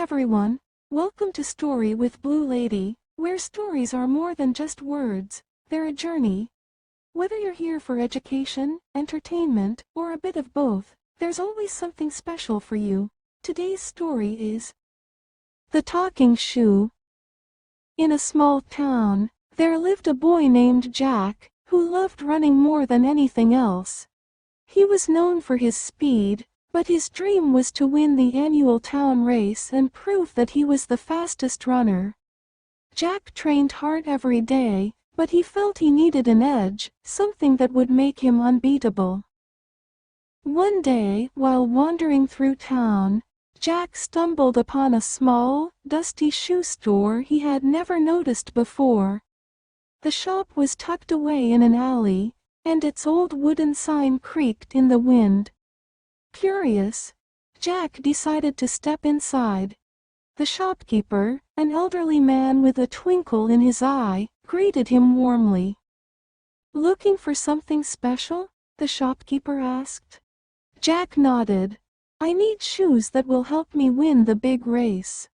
everyone, welcome to Story with Blue Lady, where stories are more than just words, they're a journey. Whether you're here for education, entertainment, or a bit of both, there's always something special for you. Today's story is The Talking Shoe. In a small town, there lived a boy named Jack, who loved running more than anything else. He was known for his speed, but his dream was to win the annual town race and prove that he was the fastest runner. Jack trained hard every day, but he felt he needed an edge, something that would make him unbeatable. One day, while wandering through town, Jack stumbled upon a small, dusty shoe store he had never noticed before. The shop was tucked away in an alley, and its old wooden sign creaked in the wind. Curious, Jack decided to step inside. The shopkeeper, an elderly man with a twinkle in his eye, greeted him warmly. "Looking for something special?" the shopkeeper asked. Jack nodded. "I need shoes that will help me win the big race."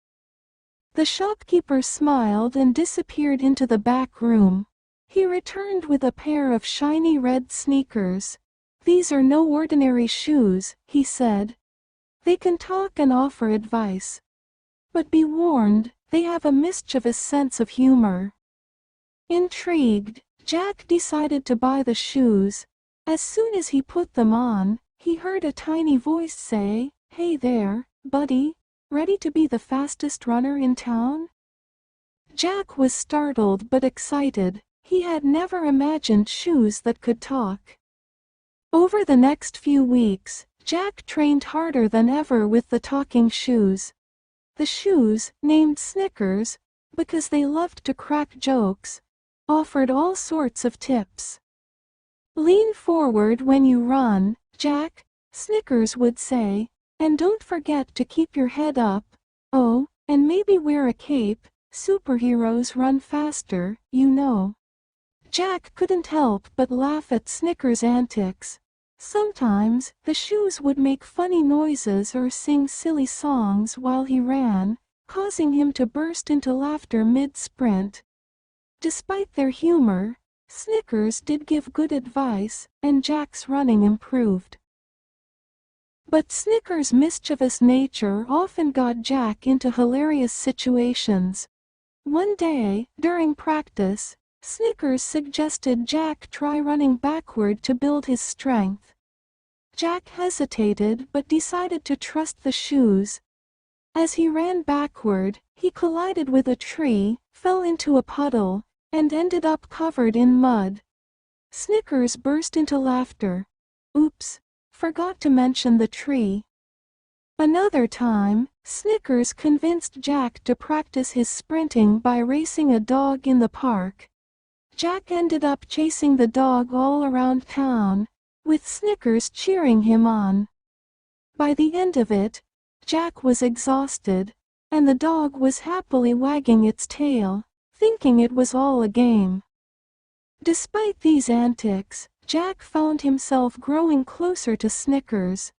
The shopkeeper smiled and disappeared into the back room. He returned with a pair of shiny red sneakers. "These are no ordinary shoes," he said. "They can talk and offer advice. But be warned, they have a mischievous sense of humor." Intrigued, Jack decided to buy the shoes. As soon as he put them on, he heard a tiny voice say, "Hey there, buddy, ready to be the fastest runner in town?" Jack was startled but excited. He had never imagined shoes that could talk. Over the next few weeks, Jack trained harder than ever with the talking shoes. The shoes, named Snickers, because they loved to crack jokes, offered all sorts of tips. "Lean forward when you run, Jack," Snickers would say, "and don't forget to keep your head up. Oh, and maybe wear a cape, superheroes run faster, you know." Jack couldn't help but laugh at Snickers' antics. Sometimes, the shoes would make funny noises or sing silly songs while he ran, causing him to burst into laughter mid-sprint. Despite their humor, Snickers did give good advice, and Jack's running improved. But Snickers' mischievous nature often got Jack into hilarious situations. One day, during practice, Snickers suggested Jack try running backward to build his strength. Jack hesitated but decided to trust the shoes. As he ran backward, he collided with a tree, fell into a puddle, and ended up covered in mud. Snickers burst into laughter. "Oops, forgot to mention the tree." Another time, Snickers convinced Jack to practice his sprinting by racing a dog in the park. Jack ended up chasing the dog all around town, with Snickers cheering him on. By the end of it, Jack was exhausted, and the dog was happily wagging its tail, thinking it was all a game. Despite these antics, Jack found himself growing closer to Snickers.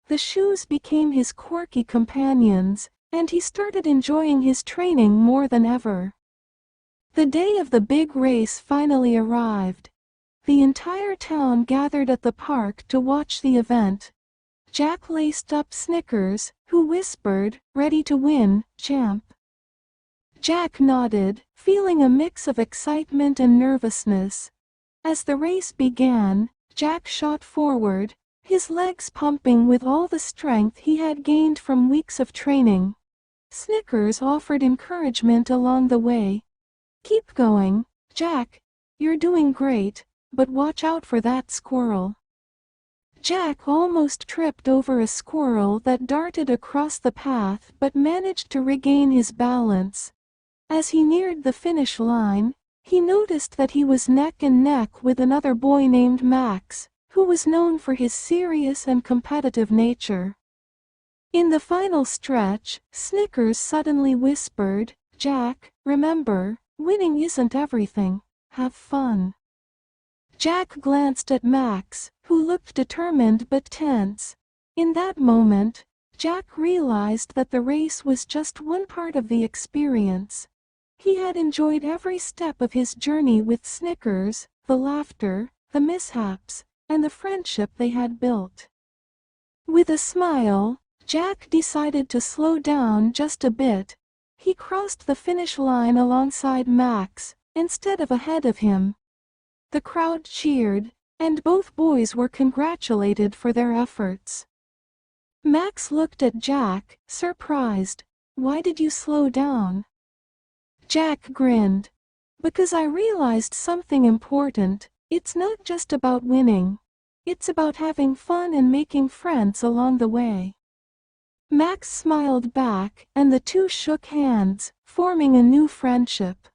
The shoes became his quirky companions, and he started enjoying his training more than ever. The day of the big race finally arrived. The entire town gathered at the park to watch the event. Jack laced up Snickers, who whispered, "Ready to win, champ." Jack nodded, feeling a mix of excitement and nervousness. As the race began, Jack shot forward, his legs pumping with all the strength he had gained from weeks of training. Snickers offered encouragement along the way. "Keep going, Jack. You're doing great, but watch out for that squirrel." Jack almost tripped over a squirrel that darted across the path but managed to regain his balance. As he neared the finish line, he noticed that he was neck and neck with another boy named Max, who was known for his serious and competitive nature. In the final stretch, Snickers suddenly whispered, "Jack, remember, winning isn't everything. Have fun." Jack glanced at Max, who looked determined but tense. In that moment, Jack realized that the race was just one part of the experience. He had enjoyed every step of his journey with Snickers, the laughter, the mishaps, and the friendship they had built. With a smile, Jack decided to slow down just a bit. He crossed the finish line alongside Max, instead of ahead of him. The crowd cheered, and both boys were congratulated for their efforts. Max looked at Jack, surprised. "Why did you slow down?" Jack grinned. "Because I realized something important. It's not just about winning. It's about having fun and making friends along the way." Max smiled back, and the two shook hands, forming a new friendship.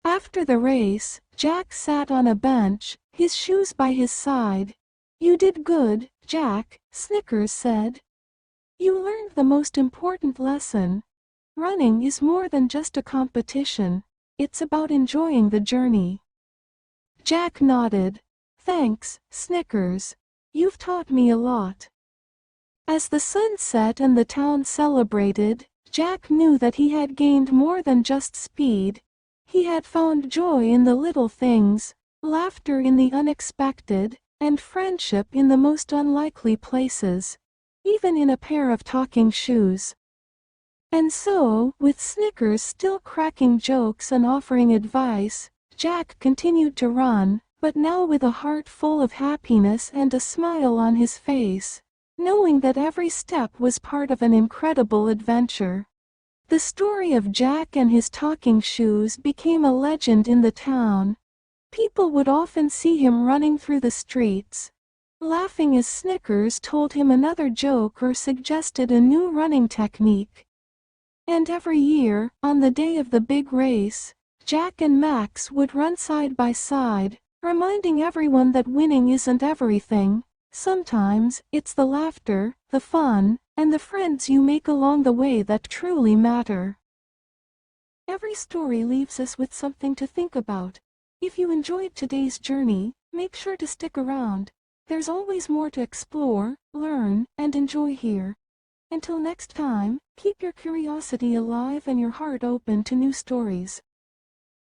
After the race, Jack sat on a bench, his shoes by his side. "You did good, Jack," Snickers said. "You learned the most important lesson. Running is more than just a competition. It's about enjoying the journey." Jack nodded. "Thanks, Snickers. You've taught me a lot." As the sun set and the town celebrated, Jack knew that he had gained more than just speed. He had found joy in the little things, laughter in the unexpected, and friendship in the most unlikely places, even in a pair of talking shoes. And so, with Snickers still cracking jokes and offering advice, Jack continued to run, but now with a heart full of happiness and a smile on his face, knowing that every step was part of an incredible adventure. The story of Jack and his talking shoes became a legend in the town. People would often see him running through the streets, laughing as Snickers told him another joke or suggested a new running technique. And every year, on the day of the big race, Jack and Max would run side by side, reminding everyone that winning isn't everything. Sometimes, it's the laughter, the fun, and the friends you make along the way that truly matter. Every story leaves us with something to think about. If you enjoyed today's journey, make sure to stick around. There's always more to explore, learn, and enjoy here. Until next time, keep your curiosity alive and your heart open to new stories.